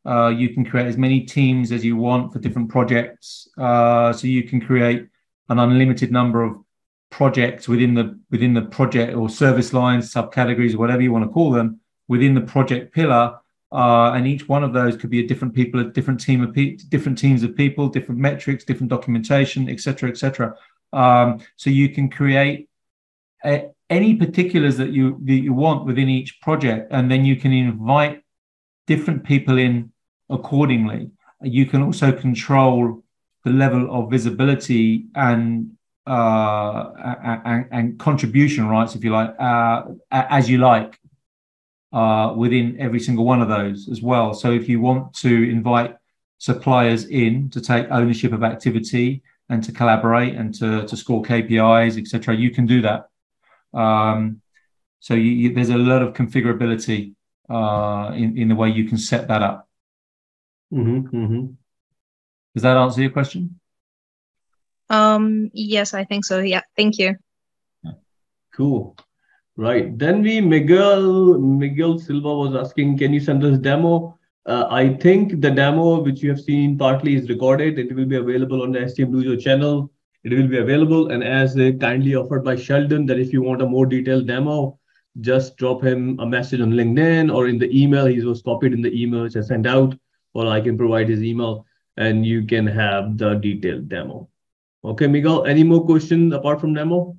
You can create as many teams as you want for different projects. So you can create an unlimited number of projects within the project or service lines, subcategories, whatever you want to call them, within the project pillar. And each one of those could be a different people, a different teams of people, different metrics, different documentation, etc., etc. So you can create any particulars that you want within each project, and then you can invite different people in accordingly. You can also control the level of visibility and contribution rights, if you like, as you like, within every single one of those as well. So if you want to invite suppliers in to take ownership of activity and to collaborate and to score KPIs, etc., you can do that. So there's a lot of configurability in the way you can set that up. Does that answer your question? Yes, I think so. Yeah, thank you. Cool. Right. Then Miguel Silva was asking, can you send us demo? I think the demo which you have seen partly is recorded. It will be available on the SCMDOJO channel. It will be available, and as kindly offered by Sheldon, that if you want a more detailed demo, just drop him a message on LinkedIn or in the email. He was copied in the email which I sent out, or I can provide his email and you can have the detailed demo. Okay, Miguel, any more questions apart from demo?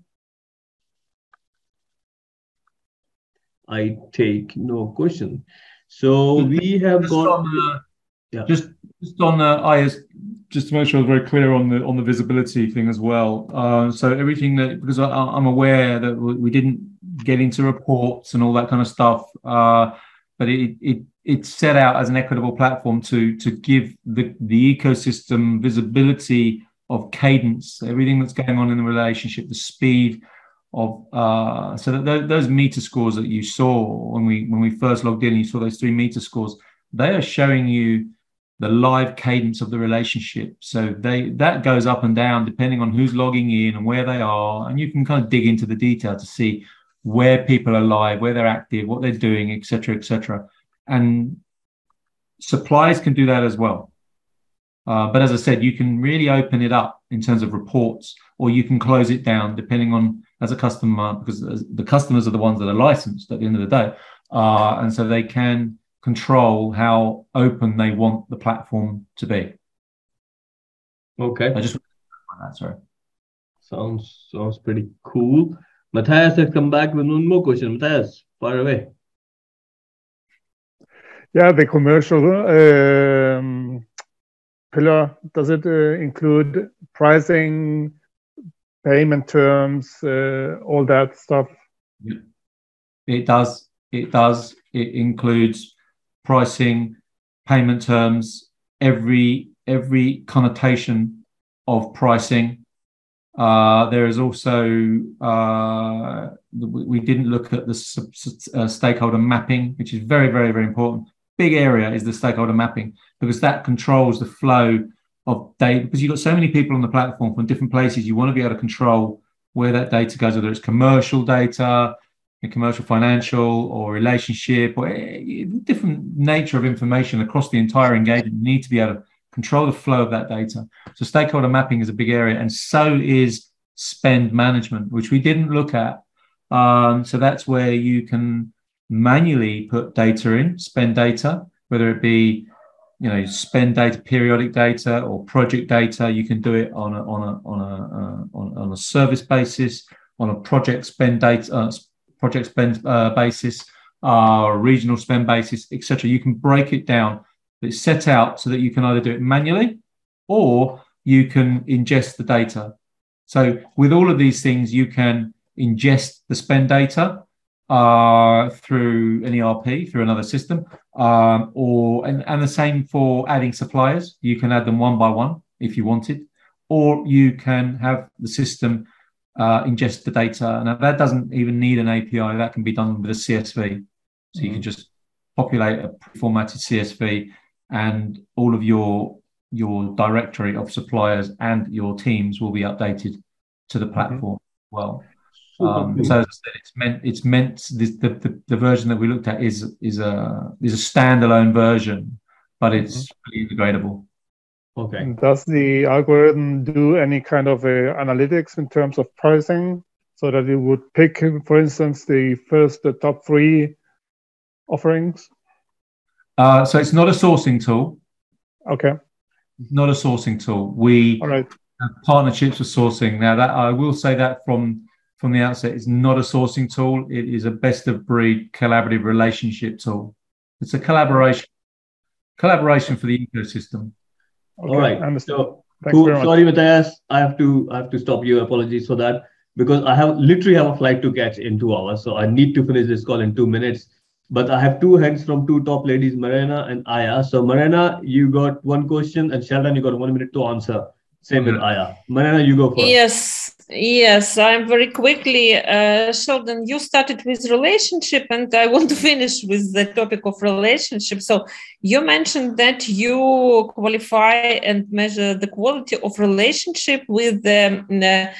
I take no question. So we have just on just to make sure I was very clear on the visibility thing as well. So everything that, because I'm aware that we didn't get into reports and all that kind of stuff, but it's set out as an equitable platform to give the ecosystem visibility of cadence, everything that's going on in the relationship, the speed of so that those meter scores that you saw when we first logged in, you saw those 3 meter scores. They are showing you the live cadence of the relationship. So that goes up and down depending on who's logging in and where they are, and you can kind of dig into the detail to see where people are live, where they're active, what they're doing, etc., etc. And suppliers can do that as well. But as I said, you can really open it up in terms of reports, or you can close it down depending on, as a customer, because the customers are the ones that are licensed at the end of the day. And so they can control how open they want the platform to be. Okay. I just that, sorry. Sounds pretty cool. Matthias has come back with one more question. Matthias, fire away. Yeah, the commercial pillar, does it include pricing, payment terms, all that stuff? Yeah. It does. It includes pricing, payment terms, every connotation of pricing. There is also we didn't look at the stakeholder mapping, which is very, very, very important. Big area is the stakeholder mapping, because that controls the flow of data. Because you've got so many people on the platform from different places, you want to be able to control where that data goes, whether it's commercial data, commercial, financial, or relationship, or different nature of information across the entire engagement. You need to be able to control the flow of that data. So stakeholder mapping is a big area, and so is spend management, which we didn't look at. So that's where you can manually put data in, spend data, whether it be spend data, periodic data, or project data. You can do it on a service basis, on a project spend data, basis, regional spend basis, etc. You can break it down. It's set out so that you can either do it manually or you can ingest the data. So with all of these things, you can ingest the spend data through an ERP, through another system, and the same for adding suppliers. You can add them one by one if you wanted, or you can have the system ingest the data. Now that doesn't even need an API. That can be done with a CSV. So you can just populate a formatted CSV, and all of your directory of suppliers and your teams will be updated to the platform as well. So as I said, it's meant the version that we looked at is a standalone version, but it's fully integratable. Okay. And does the algorithm do any kind of analytics in terms of pricing, so that it would pick, for instance, the top 3 offerings? So it's not a sourcing tool. Okay. Not a sourcing tool. All right. Partnerships for sourcing. Now, that I will say that from the outset, it's not a sourcing tool. It is a best of breed collaborative relationship tool. It's a collaboration for the ecosystem. Okay, all right. understood. So Thanks cool. very much. Sorry, Matthias, I have to stop you. Apologies for that, because I literally have a flight to catch in 2 hours. So I need to finish this call in 2 minutes. But I have two hands from two top ladies, Marina and Aya. So Marina, you got one question, and Sheldon, you got 1 minute to answer. Same with Aya. Marina, you go first. Yes, I'm very quickly. Sheldon, you started with relationship, and I want to finish with the topic of relationship. So you mentioned that you qualify and measure the quality of relationship with the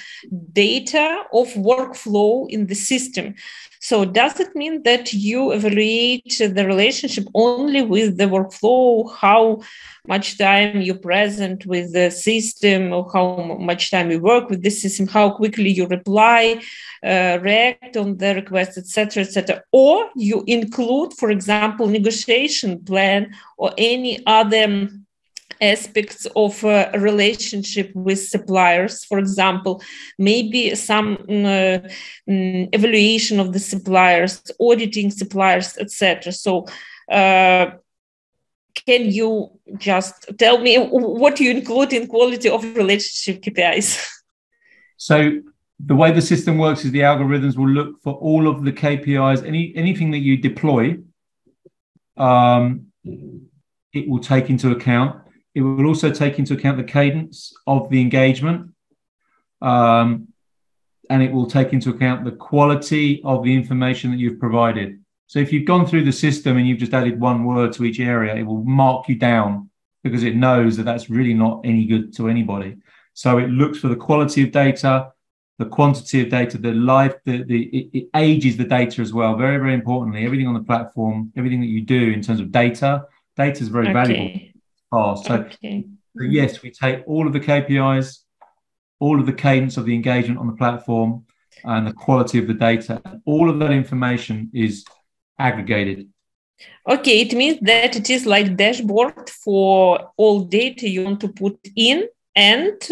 data of workflow in the system. So does it mean that you evaluate the relationship only with the workflow, how much time you present with the system, or how much time you work with the system, how quickly you reply, react on the request, etc., etc., or you include, for example, negotiation plan or any other aspects of a relationship with suppliers, for example, maybe some evaluation of the suppliers, auditing suppliers, etc. So can you just tell me what you include in quality of relationship KPIs? So the way the system works is the algorithms will look for all of the KPIs, anything that you deploy, it will take into account. It will also take into account the cadence of the engagement, and it will take into account the quality of the information that you've provided. So if you've gone through the system and you've just added one word to each area, it will mark you down because it knows that that's really not any good to anybody. So it looks for the quality of data, the quantity of data, it ages the data as well. Very, very importantly, everything on the platform, everything that you do in terms of data is very valuable. So yes, we take all of the KPIs, all of the cadence of the engagement on the platform, and the quality of the data. All of that information is aggregated. Okay, it means that it is like dashboard for all data you want to put in and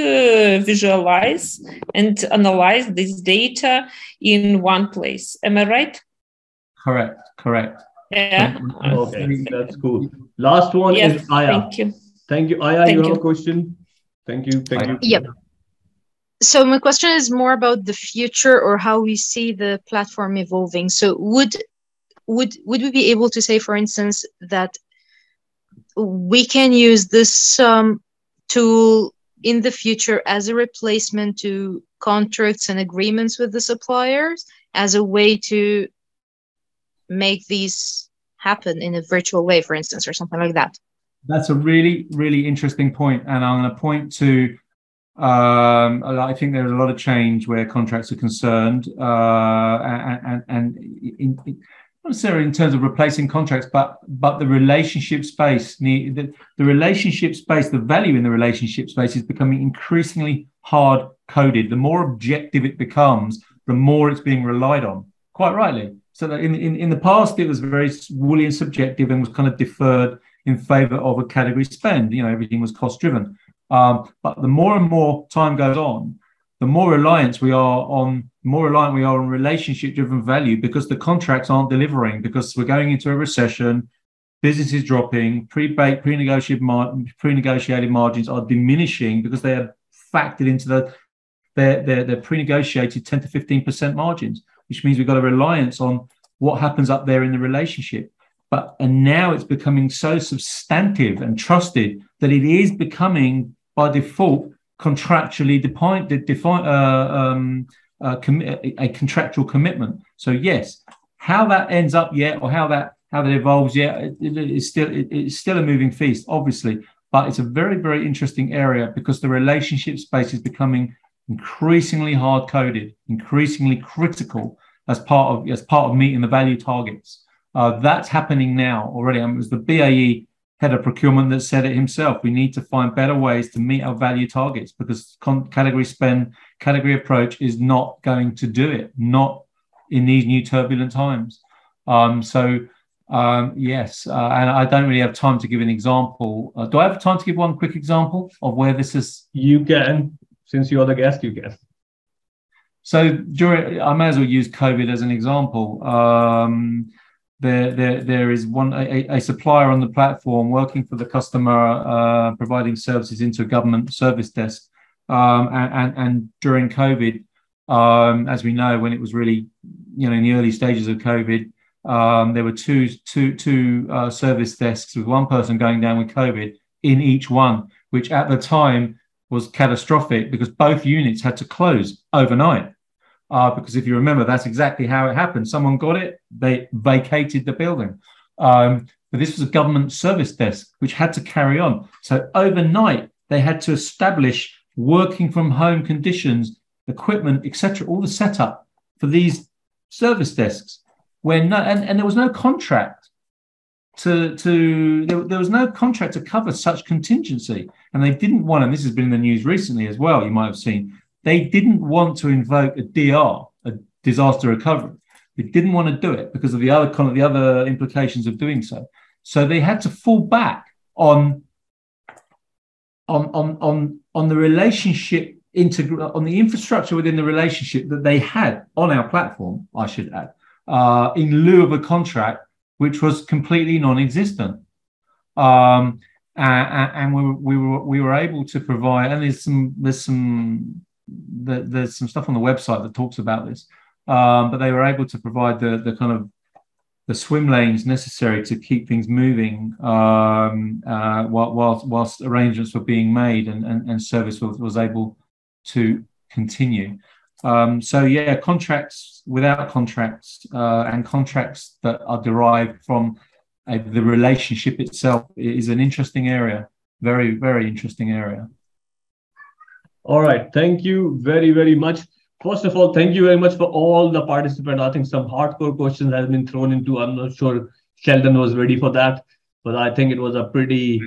visualize and analyze this data in one place. Am I right? Correct. Yeah. Okay, that's cool. Last one is Aya. Thank you. Aya, you have a question? Thank you. Yep. So my question is more about the future, or how we see the platform evolving. So would we be able to say, for instance, that we can use this tool in the future as a replacement to contracts and agreements with the suppliers, as a way to make these happen in a virtual way, for instance, or something like that? That's a really, really interesting point. And I'm going to point to, I think there's a lot of change where contracts are concerned, not necessarily in terms of replacing contracts, but the relationship space, the relationship space, the value in the relationship space is becoming increasingly hard coded. The more objective it becomes, the more it's being relied on, quite rightly. So that in the past, it was very woolly and subjective and was kind of deferred in favor of a category spend. Everything was cost driven. But the more and more time goes on, the more reliant we are on relationship driven value, because the contracts aren't delivering, because we're going into a recession, business is dropping, pre-negotiated margins are diminishing because they are factored into their pre-negotiated 10 to 15% margins, which means we've got a reliance on what happens up there in the relationship. And now it's becoming so substantive and trusted that it is becoming, by default, contractually a contractual commitment. So yes, how that ends up yet, or how that evolves yet, it's still a moving feast, obviously. But it's a very, very interesting area, because the relationship space is becoming increasingly hard coded, increasingly critical as part of meeting the value targets. That's happening now already. It was the BAE head of procurement that said it himself. We need to find better ways to meet our value targets, because category spend, category approach is not going to do it, not in these new turbulent times. Yes, and I don't really have time to give an example. Do I have time to give one quick example of where this is? You can. since you're the guest, you can. So I may as well use COVID as an example. There is a supplier on the platform working for the customer, providing services into a government service desk. And during COVID, as we know, when it was really, in the early stages of COVID, there were two service desks with one person going down with COVID in each one, which at the time was catastrophic because both units had to close overnight. Because if you remember, that's exactly how it happened. Someone got it, they vacated the building. But this was a government service desk, which had to carry on. So overnight, they had to establish working from home conditions, equipment, etc., all the setup for these service desks. And there was no contract there was no contract to cover such contingency. And they didn't want, and this has been in the news recently as well, you might have seen, they didn't want to invoke a DR, a disaster recovery. They didn't want to do it because of the other implications of doing so. So they had to fall back on the relationship, on the infrastructure within the relationship that they had on our platform, I should add, in lieu of a contract which was completely non-existent. And we were able to provide, and there's some stuff on the website that talks about this, but they were able to provide the kind of the swim lanes necessary to keep things moving whilst arrangements were being made and service was able to continue. So yeah, contracts without contracts and contracts that are derived from the relationship itself is an interesting area, very, very interesting area. All right. Thank you very, very much. First of all, thank you very much for all the participants. I think some hardcore questions have been thrown into. I'm not sure Sheldon was ready for that, but I think it was a pretty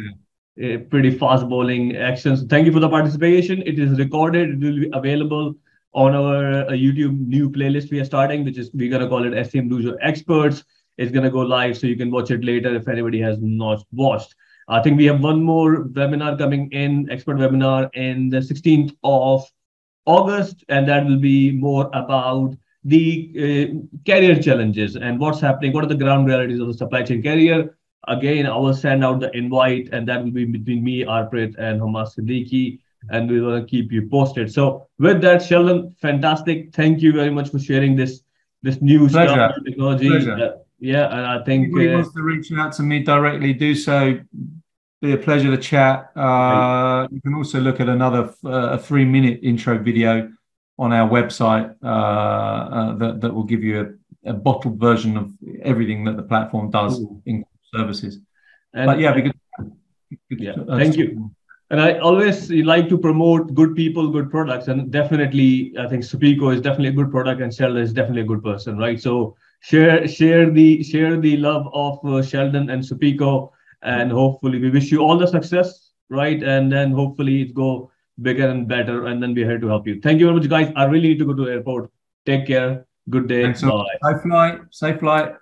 fast bowling action. So thank you for the participation. It is recorded. It will be available on our YouTube new playlist we are starting, which is, we're going to call it SCMDOJO Experts. It's going to go live, so you can watch it later if anybody has not watched. I think we have one more webinar coming in, expert webinar, in the 16th of August, and that will be more about the career challenges and what's happening, what are the ground realities of the supply chain career. Again, I will send out the invite, and that will be between me, 𝐼𝐸, and 𝐻𝐸𝐸, and we will keep you posted. So with that, Sheldon, fantastic. Thank you very much for sharing this new stuff, technology. Yeah, and I think if anybody wants to reach out to me directly, do so. Be a pleasure to chat. You can also look at another 3-minute intro video on our website that will give you a bottled version of everything that the platform does in services. But yeah, thank you. And I always like to promote good people, good products, and definitely I think Suppeco is definitely a good product, and Sheldon is definitely a good person, right? So share the love of Sheldon and Suppeco, and hopefully we wish you all the success, right? And then hopefully it go bigger and better, and then we're here to help you. Thank you very much, guys. I really need to go to the airport. Take care. Good day. Bye. Safe flight.